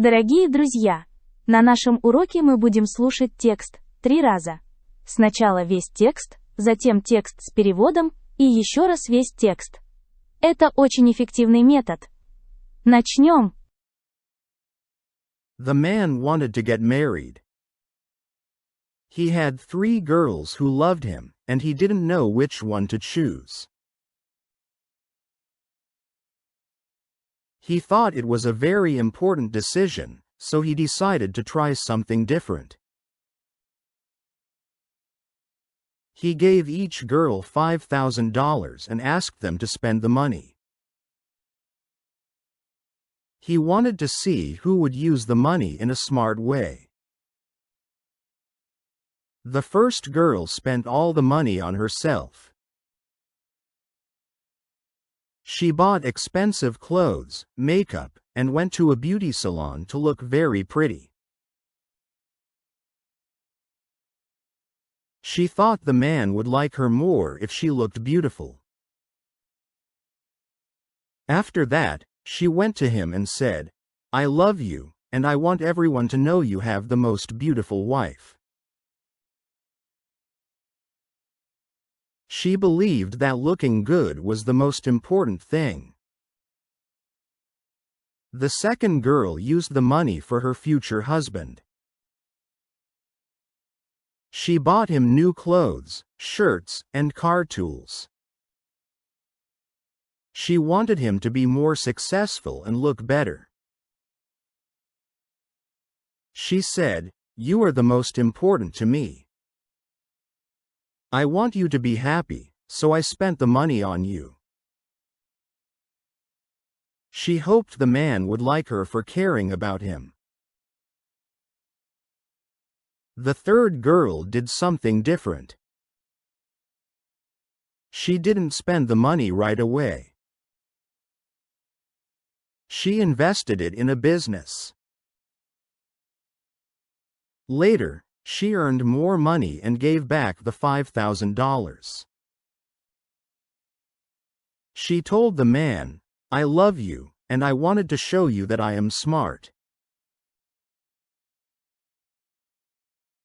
Дорогие друзья, на нашем уроке мы будем слушать текст 3 раза. Сначала весь текст, затем текст с переводом и еще раз весь текст. Это очень эффективный метод. Начнем. The man wanted to get married. He had 3 girls who loved him, and he didn't know which one to choose. He thought it was a very important decision, so he decided to try something different. He gave each girl $5,000 and asked them to spend the money. He wanted to see who would use the money in a smart way. The first girl spent all the money on herself. She bought expensive clothes, makeup, and went to a beauty salon to look very pretty. She thought the man would like her more if she looked beautiful. After that, she went to him and said, "I love you, and I want everyone to know you have the most beautiful wife." She believed that looking good was the most important thing. The second girl used the money for her future husband. She bought him new clothes, shirts, and car tools. She wanted him to be more successful and look better. She said, "You are the most important to me. I want you to be happy, so I spent the money on you." She hoped the man would like her for caring about him. The third girl did something different. She didn't spend the money right away. She invested it in a business. Later, she earned more money and gave back the $5,000. She told the man, "I love you, and I wanted to show you that I am smart.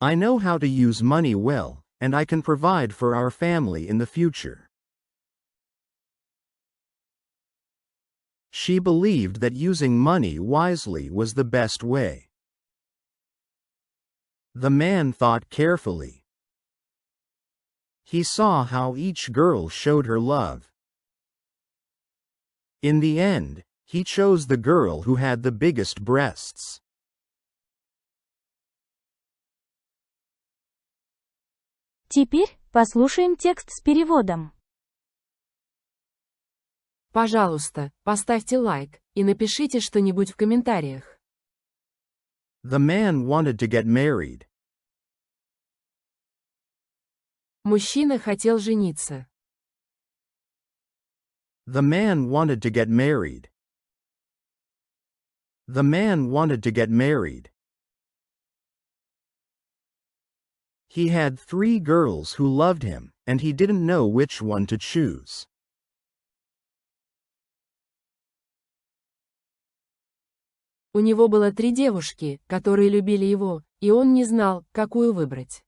I know how to use money well, and I can provide for our family in the future." She believed that using money wisely was the best way. The man thought carefully. He saw how each girl showed her love. In the end, he chose the girl who had the biggest breasts. Теперь послушаем текст с переводом. Пожалуйста, поставьте лайк и напишите что-нибудь в комментариях. The man wanted to get married. Мужчина хотел жениться. The man wanted to get married. The man wanted to get married. He had 3 girls who loved him, and he didn't know which one to choose. У него было 3 девушки, которые любили его, и он не знал, какую выбрать.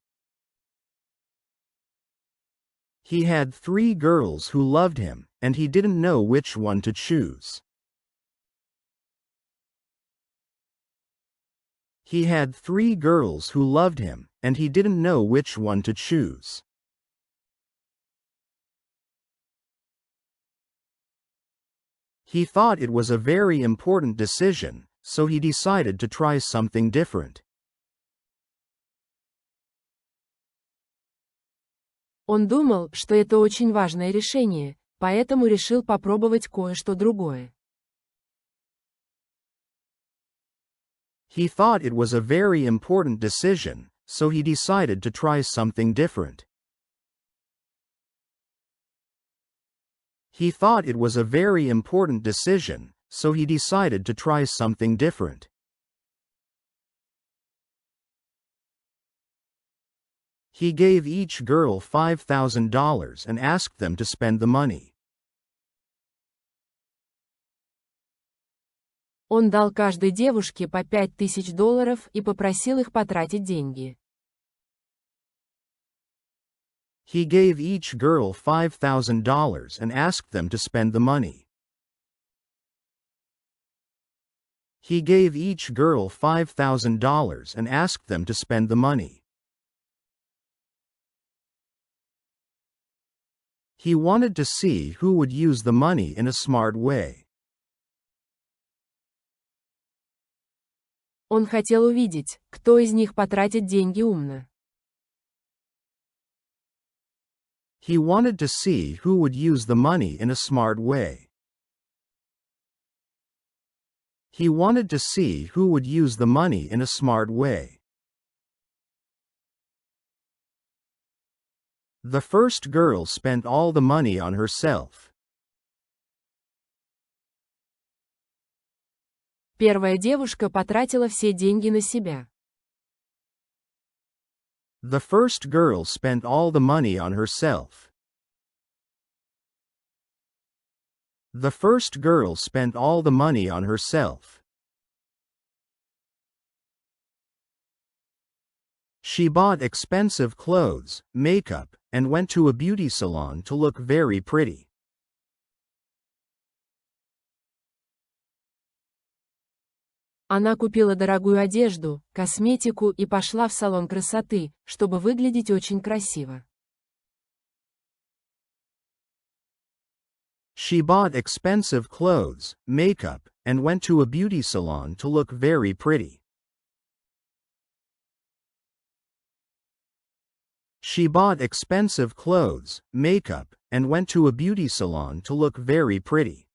He had 3 girls who loved him, and he didn't know which one to choose. He had 3 girls who loved him, and he didn't know which one to choose. He thought it was a very important decision, so he decided to try something different. Он думал, что это очень важное решение, поэтому решил попробовать кое-что другое. He thought it was a very important decision, so he decided to try something different. He thought it was a very important decision, so he decided to try something different. He gave each girl $5,000 and asked them to spend the money. Он дал каждой девушке по $5000 и попросил их потратить деньги. He gave each girl $5,000 and asked them to spend the money. He gave each girl $5,000 and asked them to spend the money. He wanted to see who would use the money in a smart way. Он хотел увидеть, кто из них потратит деньги умно. He wanted to see who would use the money in a smart way. He wanted to see who would use the money in a smart way. The first girl spent all the money on herself. Первая девушка потратила все деньги на себя. The first girl spent all the money on herself. The first girl spent all the money on herself. She bought expensive clothes, makeup, and went to a beauty salon to look very pretty. Она купила дорогую одежду, косметику и пошла в салон красоты, чтобы выглядеть очень красиво. She bought expensive clothes, makeup, and went to a beauty salon to look very pretty. She bought expensive clothes, makeup, and went to a beauty salon to look very pretty.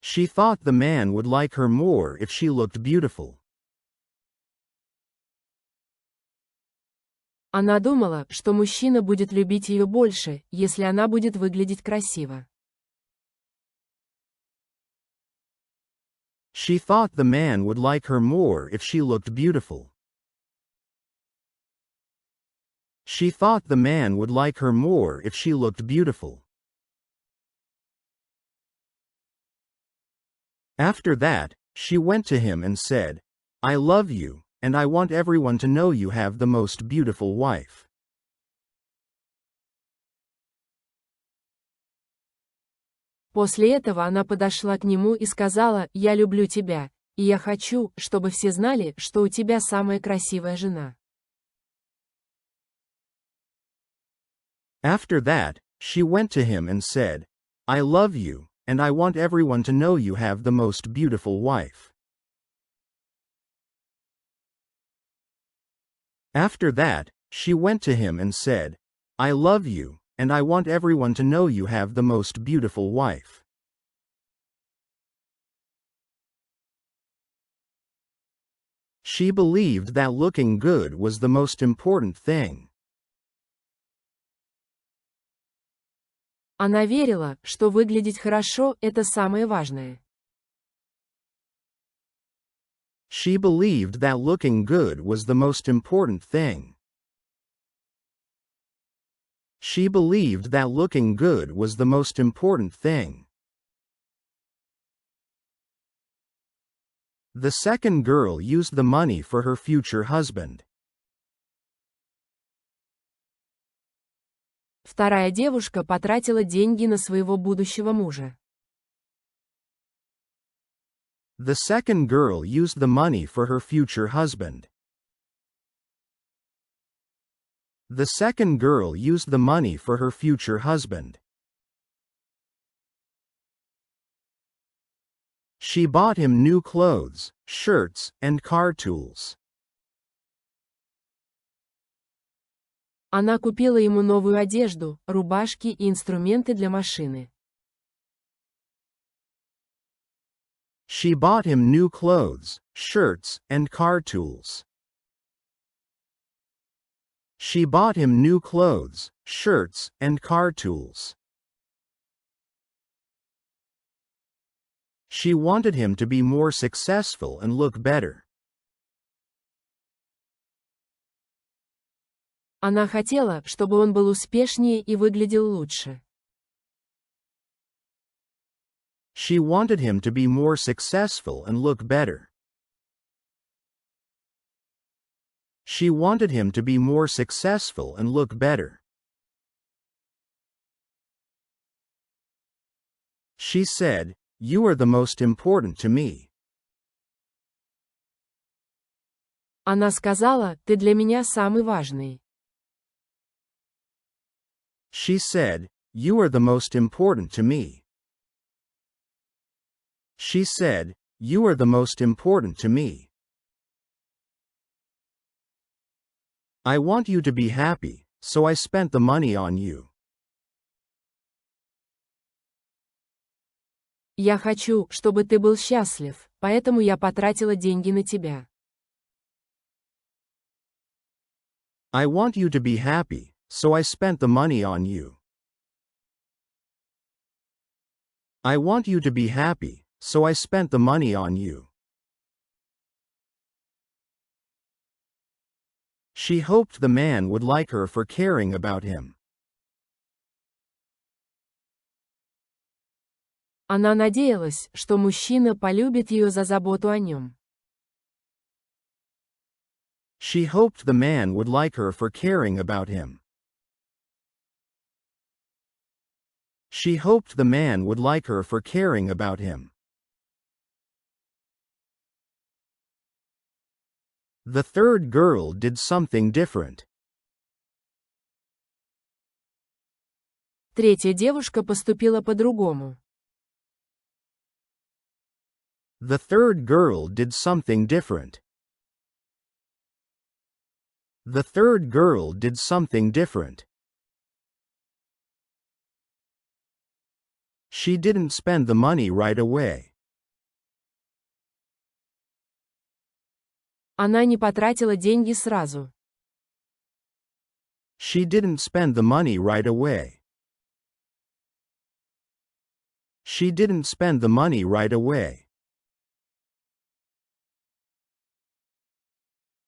She thought the man would like her more if she looked beautiful. Она думала, что мужчина будет любить ее больше, если она будет выглядеть красиво. She thought the man would like her more if she looked beautiful. She thought the man would like her more if she looked beautiful. After that, she went to him and said, "I love you, and I want everyone to know you have the most beautiful wife." После этого она подошла к нему и сказала: «Я люблю тебя, и я хочу, чтобы все знали, что у тебя самая красивая жена». After that, she went to him and said, "I love you, and I want everyone to know you have the most beautiful wife." After that, she went to him and said, "I love you, and I want everyone to know you have the most beautiful wife." She believed that looking good was the most important thing. Она верила, что выглядеть хорошо – это самое важное. She believed that looking good was the most important thing. She believed that looking good was the most important thing. The second girl used the money for her future husband. Вторая девушка потратила деньги на своего будущего мужа. The second girl used the money for her future husband. The second girl used the money for her future husband. She bought him new clothes, shirts, and car tools. Она купила ему новую одежду, рубашки и инструменты для машины. She bought him new clothes, shirts, and car tools. She bought him new clothes, shirts, and car tools. She wanted him to be more successful and look better. Она хотела, чтобы он был успешнее и выглядел лучше. She wanted him to be more successful and look better. She wanted him to be more successful and look better. She said, "You are the most important to me." Она сказала, ты для меня самый важный. She said, "You are the most important to me." She said, "You are the most important to me." I want you to be happy, so I spent the money on you. Я хочу, чтобы ты был счастлив, поэтому я потратила деньги на тебя. I want you to be happy, so I spent the money on you. I want you to be happy, so I spent the money on you. She hoped the man would like her for caring about him. Она надеялась, что мужчина полюбит ее за заботу о нем. She hoped the man would like her for caring about him. She hoped the man would like her for caring about him. The third girl did something different. Третья девушка поступила по-другому. The third girl did something different. The third girl did something different. She didn't spend the money right away. Она не потратила деньги сразу. She didn't spend the money right away. She didn't spend the money right away.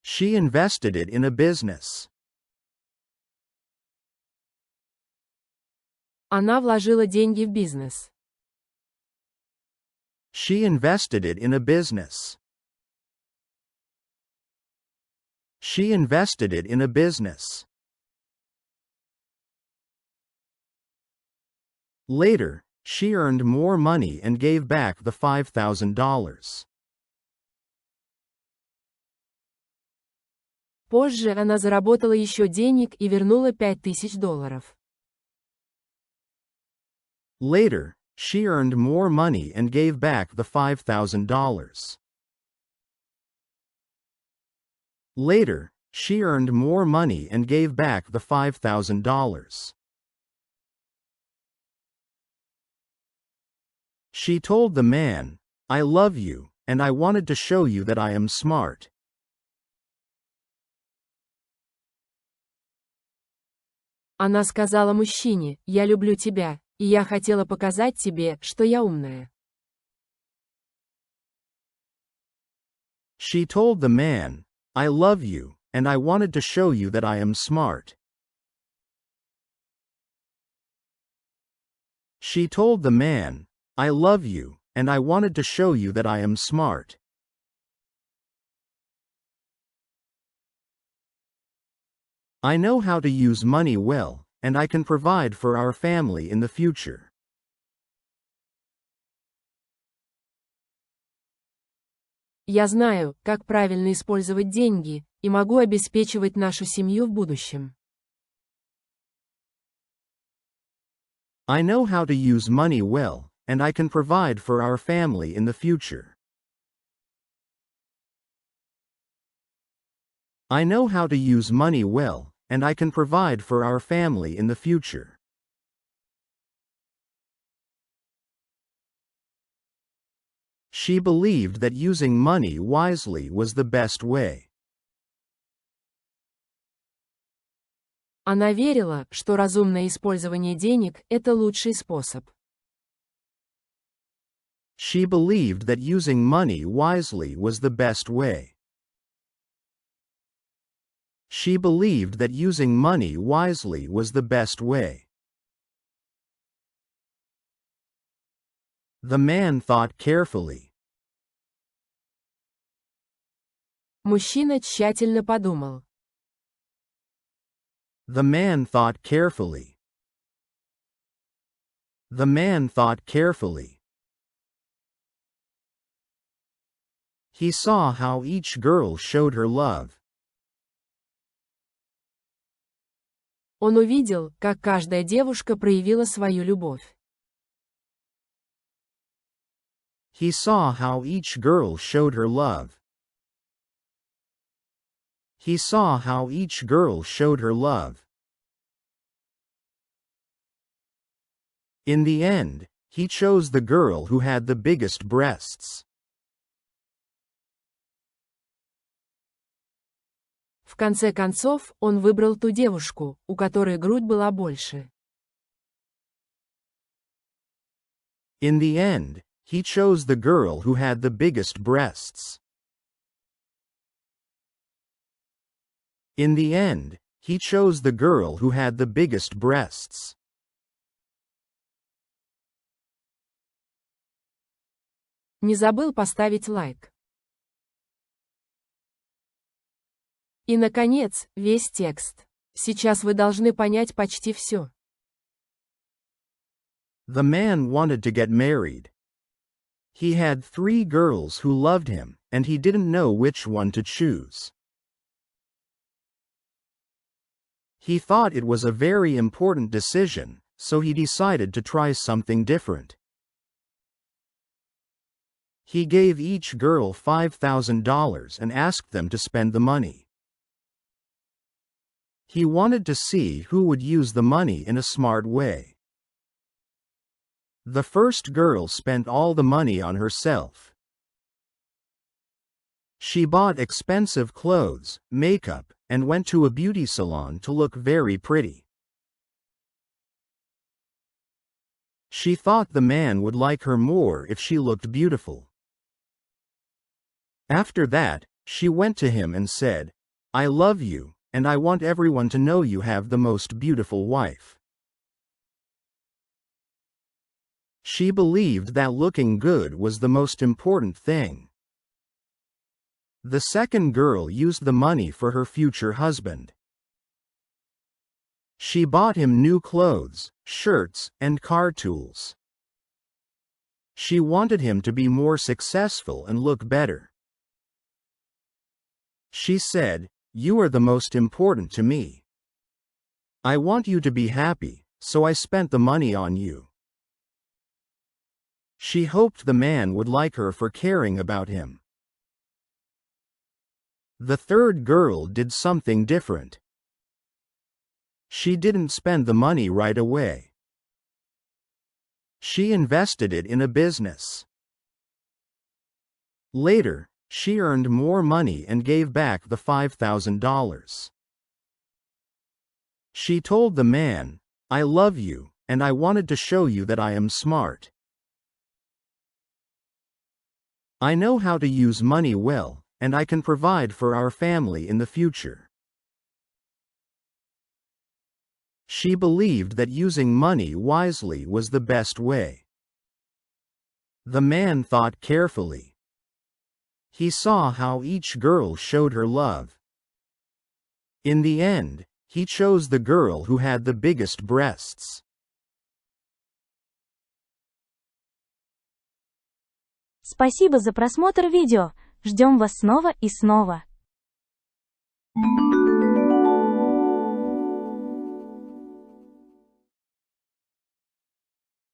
She invested it in a business. Она вложила деньги в бизнес. She invested it in a business. She invested it in a business. Later, she earned more money and gave back the $5,000. Позже она заработала еще денег и вернула $5000. Later, she earned more money and gave back the $5,000. Later, she earned more money and gave back the $5,000. She told the man, "I love you, and I wanted to show you that I am smart." Она сказала мужчине, я люблю тебя, и я хотела показать тебе, что я умная. She told the man, "I love you, and I wanted to show you that I am smart." She told the man, "I love you, and I wanted to show you that I am smart." I know how to use money well, and I can provide for our family in the future. Я знаю, как правильно использовать деньги, и могу обеспечивать нашу семью в будущем. I know how to use money well, and I can provide for our family in the future. I know how to use money well, and I can provide for our family in the future. She believed that using money wisely was the best way. Она верила, что разумное использование денег – это лучший способ. She believed that using money wisely was the best way. She believed that using money wisely was the best way. The man thought carefully. Мужчина тщательно подумал. The man thought carefully. The man thought carefully. He saw how each girl showed her love. Он увидел, как каждая девушка проявила свою любовь. He saw how each girl showed her love. He saw how each girl showed her love. In the end, he chose the girl who had the biggest breasts. В конце концов, он выбрал ту девушку, у которой грудь была больше. In the end, he chose the girl who had the biggest breasts. In the end, he chose the girl who had the biggest breasts. Не забыл поставить лайк. И, наконец, весь текст. Сейчас вы должны понять почти все. The man wanted to get married. He had 3 girls who loved him, and he didn't know which one to choose. He thought it was a very important decision, so he decided to try something different. He gave each girl $5,000 and asked them to spend the money. He wanted to see who would use the money in a smart way. The first girl spent all the money on herself. She bought expensive clothes, makeup, and went to a beauty salon to look very pretty. She thought the man would like her more if she looked beautiful. After that, she went to him and said, "I love you, and I want everyone to know you have the most beautiful wife." She believed that looking good was the most important thing. The second girl used the money for her future husband. She bought him new clothes, shirts, and car tools. She wanted him to be more successful and look better. She said, "You are the most important to me. I want you to be happy, so I spent the money on you." She hoped the man would like her for caring about him. The third girl did something different. She didn't spend the money right away. She invested it in a business. Later, she earned more money and gave back the $5,000. She told the man, "I love you, and I wanted to show you that I am smart. I know how to use money well, and I can provide for our family in the future." She believed that using money wisely was the best way. The man thought carefully. He saw how each girl showed her love. In the end, he chose the girl who had the biggest breasts. Спасибо за просмотр видео. Ждем вас снова и снова.